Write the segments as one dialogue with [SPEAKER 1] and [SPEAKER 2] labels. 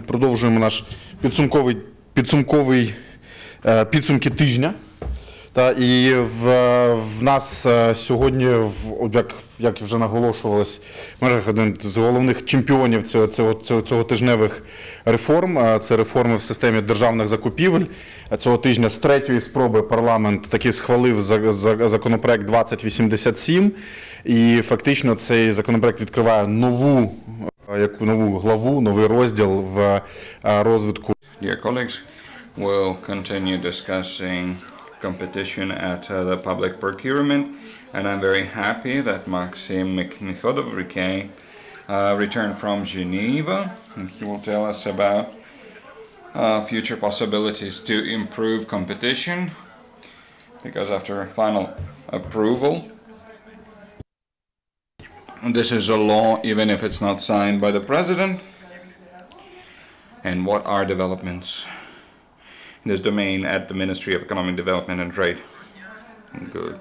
[SPEAKER 1] продовжуємо наш підсумки тижня. І в нас сьогодні, як вже наголошувалось, в межах один з головних чемпіонів цього тижневих реформ. Це реформи в системі державних закупівель. Цього тижня з третьої спроби парламент таки схвалив законопроект 2087. І фактично цей законопроект відкриває нову главу, новий розділ в розвитку.
[SPEAKER 2] Dear colleagues, we'll continue discussing competition at the public procurement, and I'm very happy that Maksym Nefedov returned from Geneva, and he will tell us about future possibilities to improve competition, because after final approval, this is a law even if it's not signed by the president. And what are developments in this domain at the Ministry of Economic Development and Trade? Good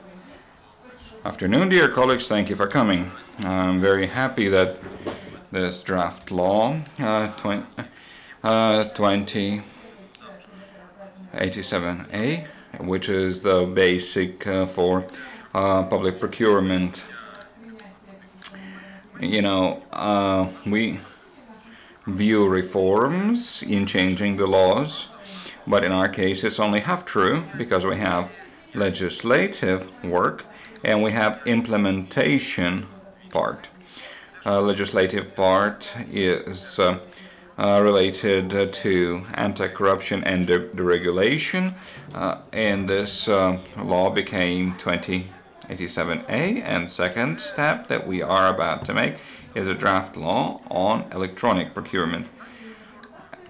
[SPEAKER 2] afternoon, dear colleagues. Thank you for coming. I'm very happy that this draft law 2087A, which is the basic for public procurement. We view reforms in changing the laws, but in our case it's only half true, because we have legislative work and we have implementation part. Legislative part is related to anti-corruption and deregulation, and this law became 2087A, and second step that we are about to make is a draft law on electronic procurement.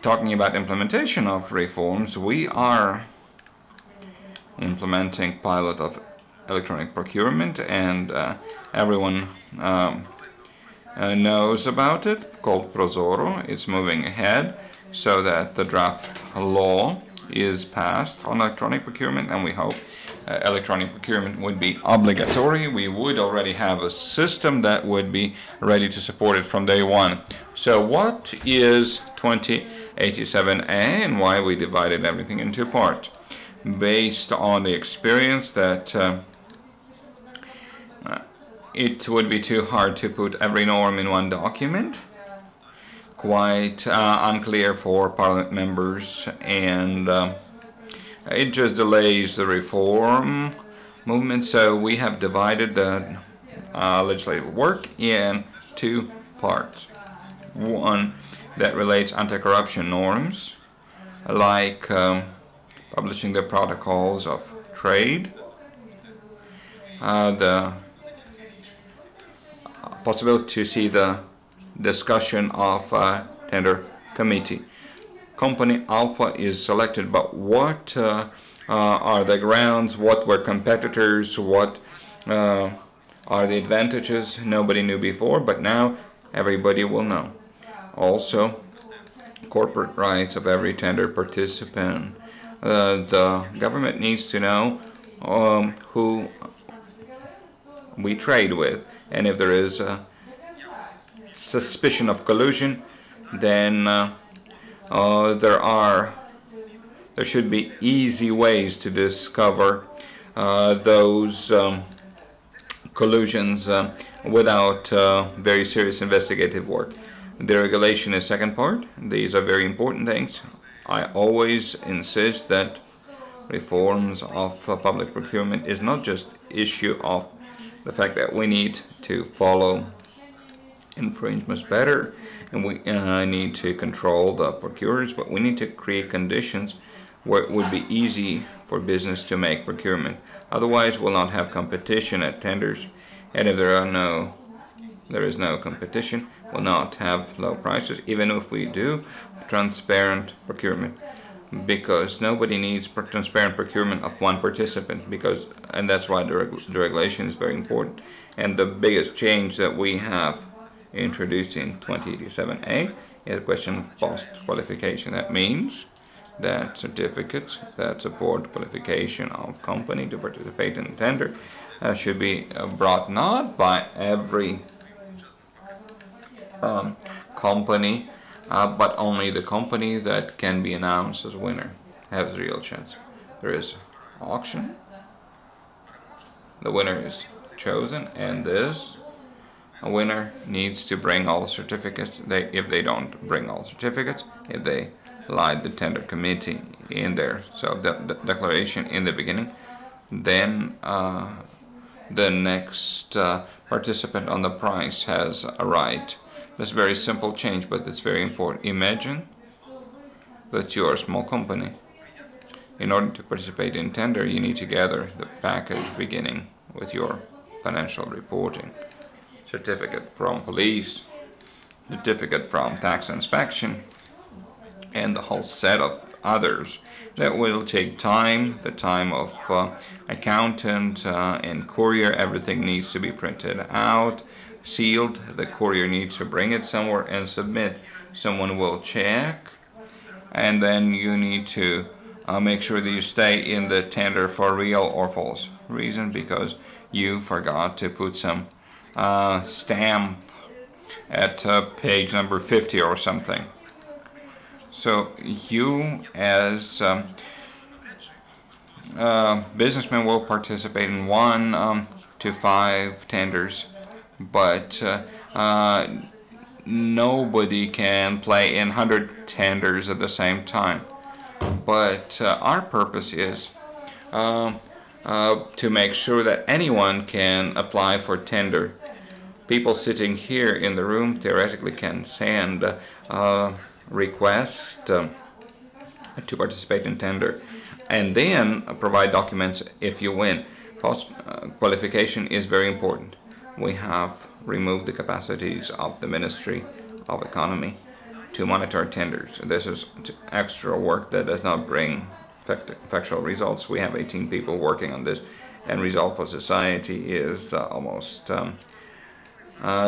[SPEAKER 2] Talking about implementation of reforms, we are implementing pilot of electronic procurement, and everyone knows about it, called Prozoro. It's moving ahead so that the draft law is passed on electronic procurement, and we hope electronic procurement would be obligatory. We would already have a system that would be ready to support it from day one. So what is 2087A and why we divided everything in two parts? Based on the experience that it would be too hard to put every norm in one document, quite unclear for parliament members, and it just delays the reform movement. So we have divided the legislative work in two parts. One that relates anti-corruption norms, like publishing the protocols of trade, the possibility to see the discussion of tender committee. Company Alpha is selected, but what are the grounds, what were competitors, what are the advantages? Nobody knew before, but now everybody will know. Also, corporate rights of every tender participant. The government needs to know who we trade with, and if there is a suspicion of collusion, then there should be easy ways to discover those collusions without very serious investigative work. The regulation is second part. These are very important things. I always insist that reforms of public procurement is not just issue of the fact that we need to follow infringements better, and we need to control the procurers, but we need to create conditions where it would be easy for business to make procurement. Otherwise, we'll not have competition at tenders, and if there is no competition, we'll not have low prices, even if we do transparent procurement, because nobody needs transparent procurement of one participant, and that's why the regulation is very important. And the biggest change that we have introduced in 2087A is a question of post-qualification. That means that certificates that support qualification of company to participate in tender should be brought not by every company but only the company that can be announced as winner has a real chance. There is auction, the winner is chosen, and this winner needs to bring all certificates. If they don't bring all certificates, if they lied the tender committee in there, so the declaration in the beginning, then the next participant on the price has a right. That's a very simple change, but it's very important. Imagine that you're a small company. In order to participate in tender, you need to gather the package beginning with your financial reporting, certificate from police, certificate from tax inspection, and the whole set of others that will take time, the time of accountant and courier. Everything needs to be printed out, sealed. The courier needs to bring it somewhere and submit. Someone will check, and then you need to make sure that you stay in the tender for real or false reason, because you forgot to put some stamp at page number 50 or something. So you as businessmen will participate in 1 to 5 tenders, but nobody can play in 100 tenders at the same time. But our purpose is to make sure that anyone can apply for tender. People sitting here in the room theoretically can send request to participate in tender, and then provide documents if you win. Qualification is very important. We have removed the capacities of the Ministry of Economy to monitor tenders. This is extra work that does not bring factual results. We have 18 people working on this, and result for society is almost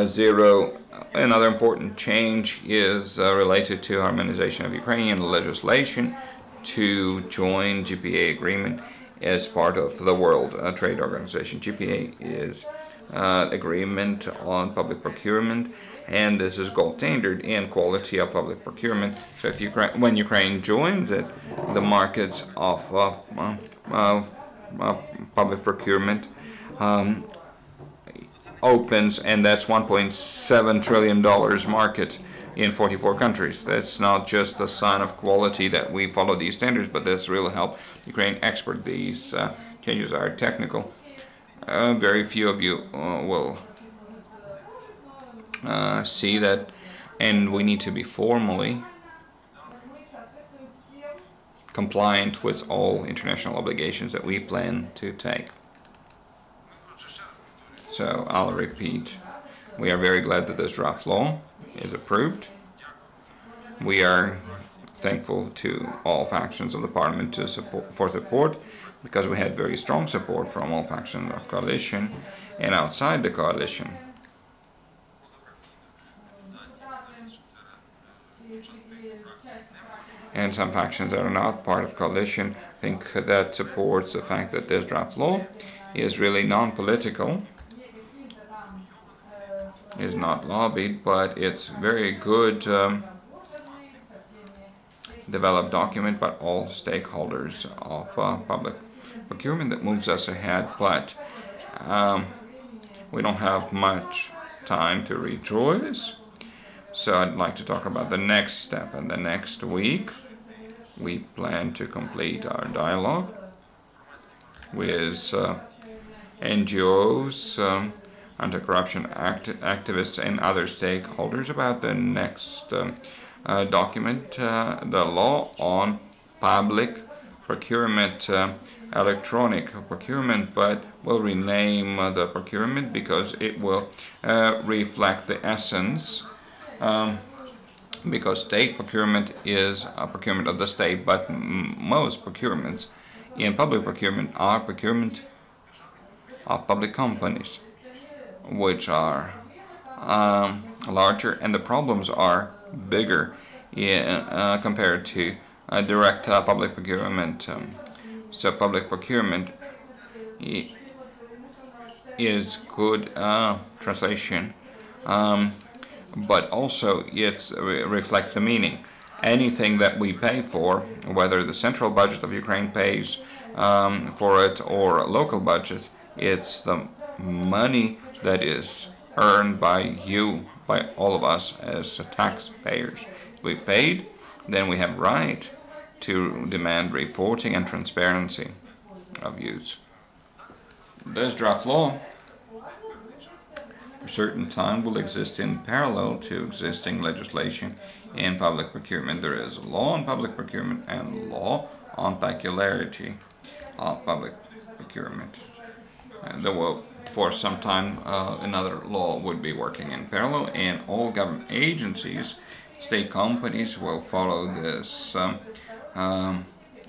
[SPEAKER 2] zero. Another important change is related to harmonization of Ukrainian legislation to join GPA agreement as part of the World Trade Organization. GPA is agreement on public procurement, and this is gold standard in quality of public procurement. So if when Ukraine joins it, the markets of public procurement opens, and that's $1.7 trillion market in 44 countries. That's not just a sign of quality that we follow these standards, but this really help Ukraine export. These changes are technical. Very few of you will see that, and we need to be formally compliant with all international obligations that we plan to take. So I'll repeat, we are very glad that this draft law is approved. We are thankful to all factions of the parliament for support, because we had very strong support from all factions of coalition and outside the coalition. And some factions that are not part of coalition think that supports the fact that this draft law is really non-political, is not lobbied, but it's very good developed document by all stakeholders of public procurement that moves us ahead. But we don't have much time to rejoice, so I'd like to talk about the next step. And the next week we plan to complete our dialogue with NGOs, anti-corruption activists, and other stakeholders about the next document, the law on public procurement, electronic procurement, but we'll rename the procurement because it will reflect the essence, because state procurement is a procurement of the state, but most procurements in public procurement are procurement of public companies, which are larger, and the problems are bigger compared to direct public procurement. So public procurement is good translation but also it reflects a meaning. Anything that we pay for, whether the central budget of Ukraine pays for it or a local budget, it's the money that is earned by you, by all of us as taxpayers. We paid, then we have right to demand reporting and transparency of use. This draft law for a certain time will exist in parallel to existing legislation in public procurement. There is a law on public procurement and law on peculiarity of public procurement. There will, for some time, another law would be working in parallel, and all government agencies, state companies will follow this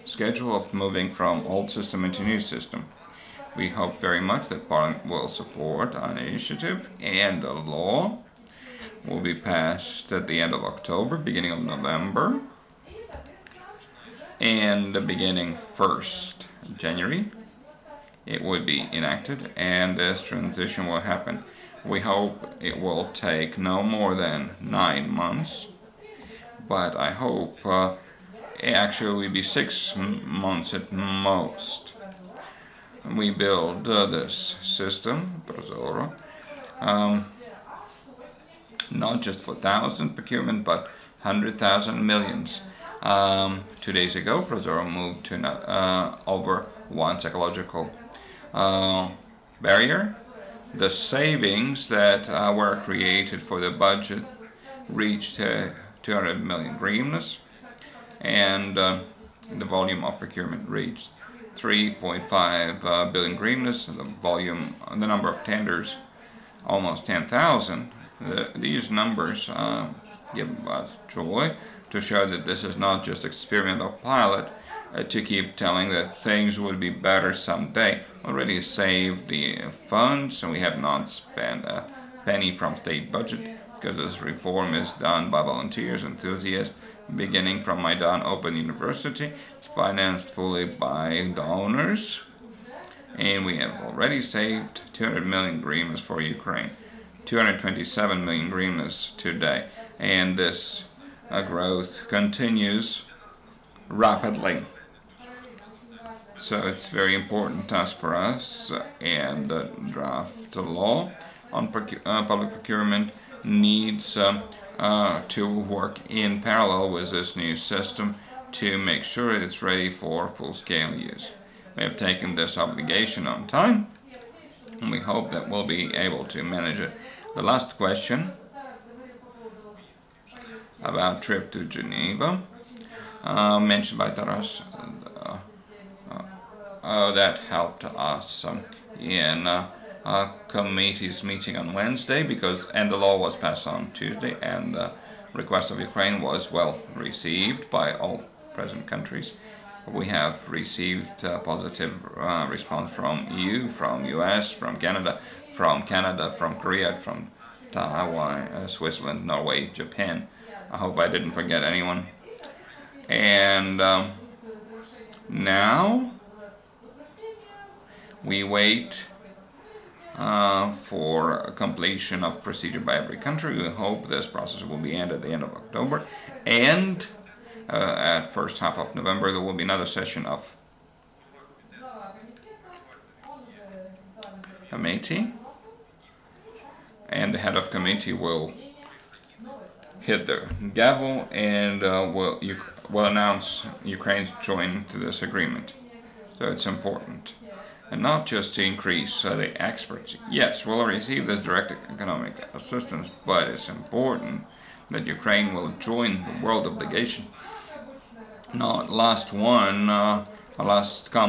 [SPEAKER 2] schedule of moving from old system into new system. We hope very much that Parliament will support an initiative, and the law will be passed at the end of October, beginning of November, and the beginning 1st January. It would be enacted, and this transition will happen. We hope it will take no more than 9 months, but I hope it actually will be 6 months at most. We build this system, Prozoro, not just for 1,000 procurement, but 100,000 millions. 2 days ago, Prozoro moved to over one psychological barrier. The savings that were created for the budget reached 200 million hryvnias, and the volume of procurement reached 3.5 billion hryvnias. The number of tenders, almost 10,000. These numbers give us joy to show that this is not just experimental pilot, to keep telling that things will be better someday. Already saved the funds, and we have not spent a penny from state budget, because this reform is done by volunteers, enthusiasts, beginning from Maidan Open University. It's financed fully by donors, and we have already saved 200 million hryvnias for Ukraine, 227 million hryvnias today, and this growth continues rapidly. So it's very important task for us, and the draft law on public procurement needs to work in parallel with this new system to make sure it's ready for full-scale use. We have taken this obligation on time, and we hope that we'll be able to manage it. The last question about trip to Geneva, mentioned by Taras, that helped us in a committee's meeting on Wednesday, and the law was passed on Tuesday, and the request of Ukraine was well received by all present countries. We have received a positive response from EU, from US, from Canada, from Korea, from Taiwan, Switzerland, Norway, Japan. I hope I didn't forget anyone. And now we wait for a completion of procedure by every country. We hope this process will be ended at the end of October, and at first half of November there will be another session of committee, and the head of committee will hit the gavel and will announce Ukraine's join to this agreement. So it's important. And not just to increase the experts. Yes, we'll receive this direct economic assistance, but it's important that Ukraine will join the world obligation. Not last come,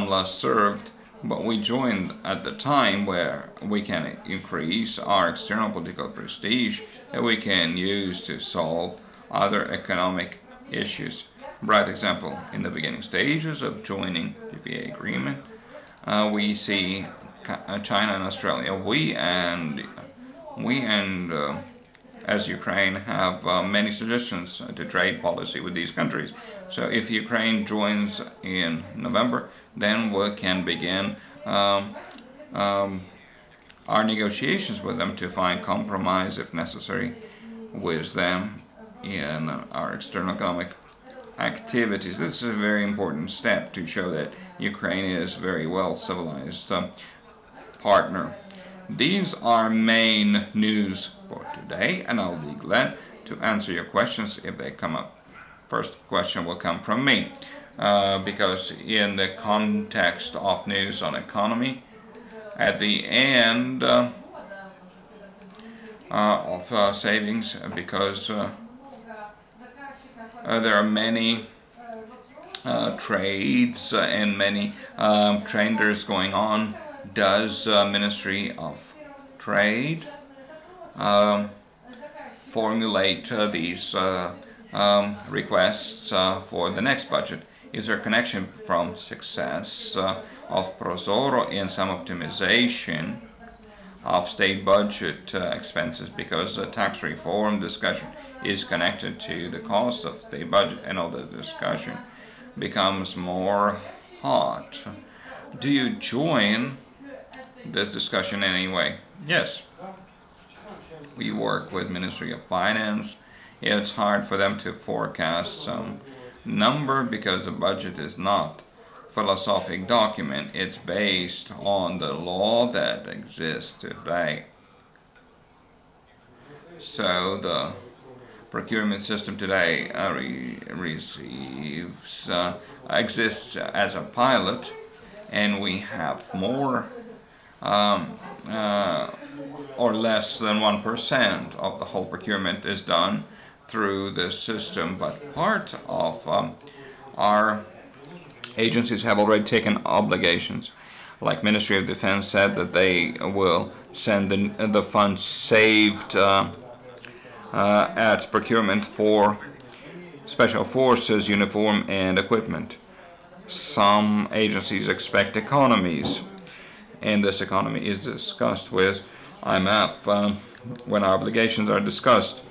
[SPEAKER 2] last served, but we joined at the time where we can increase our external political prestige that we can use to solve other economic issues. Bright example, in the beginning stages of joining GPA agreement, we see China and Australia. We and as Ukraine have many suggestions to trade policy with these countries. So if Ukraine joins in November, then we can begin our negotiations with them to find compromise if necessary. with them in our external economic activities. This is a very important step to show that Ukraine is a very well civilized partner. These are main news for today, and I'll be glad to answer your questions if they come up. First question will come from me, because in the context of news on economy, at the end of savings, because there are many trades and many tenders going on. Does Ministry of Trade formulate these requests for the next budget? Is there a connection from success of Prozoro in some optimization of state budget expenses, because the tax reform discussion is connected to the cost of state budget, and all the discussion becomes more hot? Do you join this discussion in any way? Yes. We work with Ministry of Finance. It's hard for them to forecast some number because the budget is not philosophic document. It's based on the law that exists today. So the procurement system today exists as a pilot, and we have more or less than 1% of the whole procurement is done through this system, but part of our agencies have already taken obligations. Like Ministry of Defense said that they will send the funds saved at procurement for special forces, uniform and equipment. Some agencies expect economies, and this economy is discussed with IMF when our obligations are discussed.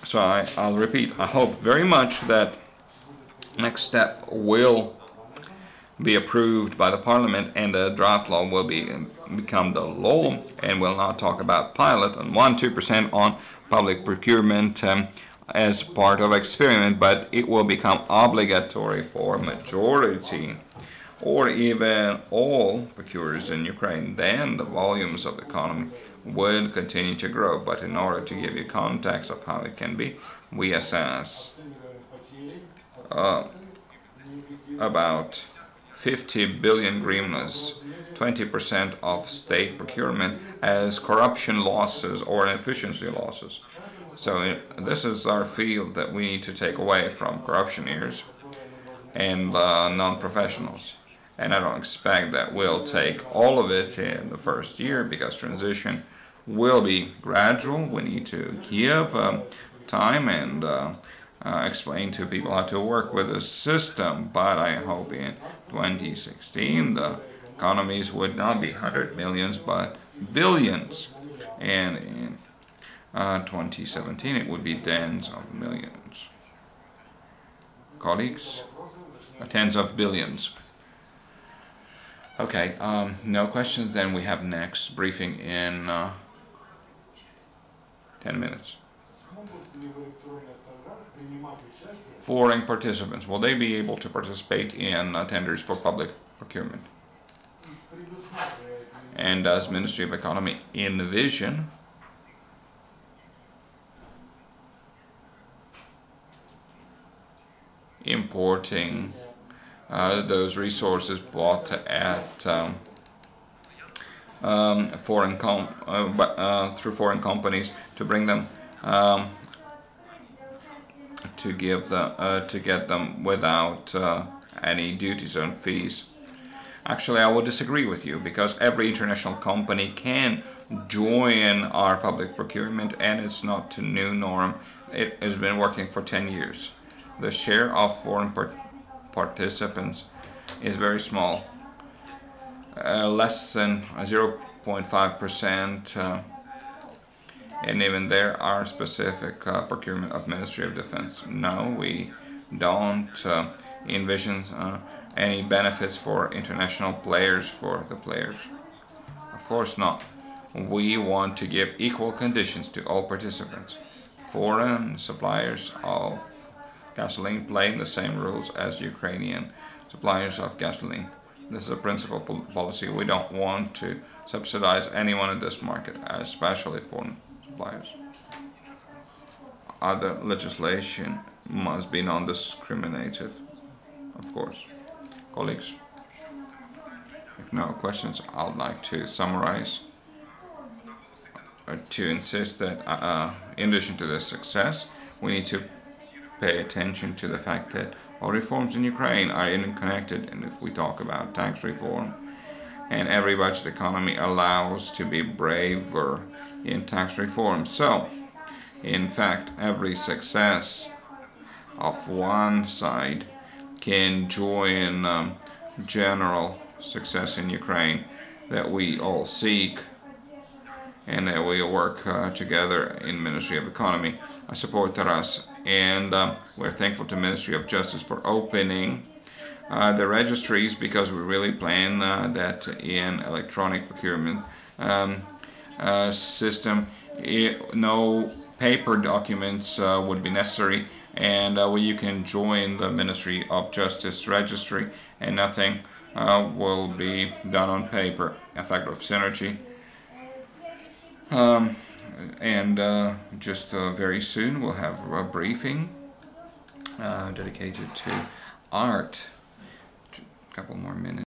[SPEAKER 2] So I'll repeat, I hope very much that next step will be approved by the Parliament, and the draft law will become the law, and we'll not talk about pilot and 1-2% on public procurement as part of experiment, but it will become obligatory for majority or even all procurers in Ukraine. Then the volumes of the economy would continue to grow. But in order to give you context of how it can be, we assess about 50 billion hryvnias, 20% of state procurement, as corruption losses or inefficiency losses. So this is our field that we need to take away from corruptioneers and non-professionals. And I don't expect that we'll take all of it in the first year, because transition will be gradual. We need to give time and explain to people how to work with the system. But I hope in 2016 the economies would not be 100 millions but billions, and in 2017 it would be tens of millions. Colleagues, tens of billions. Okay, no questions. Then we have next briefing in 10 minutes. Foreign participants, will they be able to participate in tenders for public procurement? And does Ministry of Economy envision importing those resources bought at through foreign companies, to bring them to get them without any duties and fees? Actually, I would disagree with you, because every international company can join our public procurement, and it's not a new norm. It has been working for 10 years. The share of foreign participants is very small, less than 0.5%, and even there are specific procurement of Ministry of Defense. No, we don't envision any benefits for international players, for the players. Of course not. we want to give equal conditions to all participants. Foreign suppliers of gasoline playing the same rules as Ukrainian suppliers of gasoline. This is a principal policy. We don't want to subsidize anyone in this market, especially foreign suppliers. Other legislation must be non-discriminative, of course. Colleagues, if no questions, I'd like to summarize to insist that in addition to this success, we need to pay attention to the fact that all reforms in Ukraine are interconnected, and if we talk about tax reform, and every budget economy allows to be braver in tax reform. So, in fact, every success of one side can join general success in Ukraine that we all seek, and that we work together in Ministry of Economy. I support Taras, and we're thankful to Ministry of Justice for opening the registries, because we really plan that in electronic procurement system, no paper documents would be necessary, and you can join the Ministry of Justice registry and nothing will be done on paper. Effective synergy. Just very soon we'll have a briefing dedicated to art. A couple more minutes.